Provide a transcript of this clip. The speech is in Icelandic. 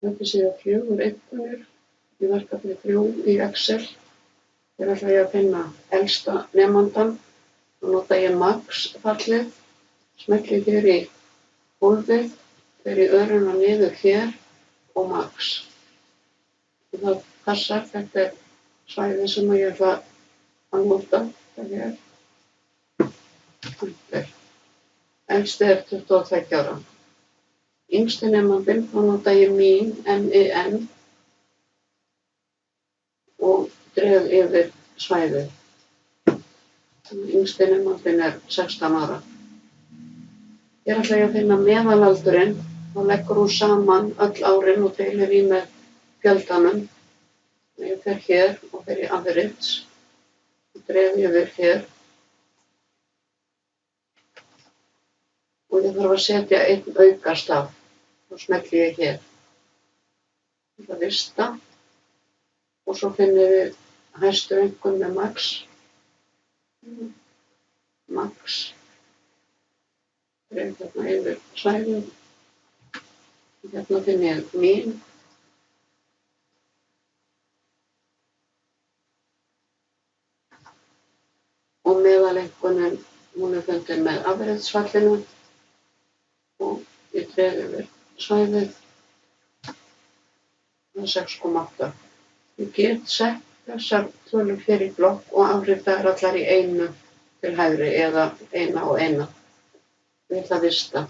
Þetta séu 4 einkunnir í verkefni 3 í Excel. Hér ætla ég að finna elsta nemandann og nota ég max-fallið, smelli hér í hólfið, fer í öruna niður hér og max. Og það passar, þetta er svæðið sem ég ætla að nota. Elsti er 22 ára. Yngsti nemandinn, þá nota ég mín, MIN, og dreg yfir svæðið. Yngsti nemandinn er 16 ára. Hér ætla ég að finna meðalaldurinn og leggur hún saman öll árin og deilir í með fjöldanum. Ég fer hér og fer í average og dreg yfir hér. Og ég þarf að setja einn aukastaf. Þá smelli ég hér. Ég ætla að vista og svo finnum við hæstu einkunn með max. Max. Dreg þarna yfir svæðið. Hérna finn ég mín. Og meðaleinkunnin, hún er fundin með average-fallinu og ég dreg yfir svæðið. Það er 6,8. Ég get sett þessar tölur hér í blokk og afrita þær allar í einu til hægri eða eina og eina. Ég ætla að vista.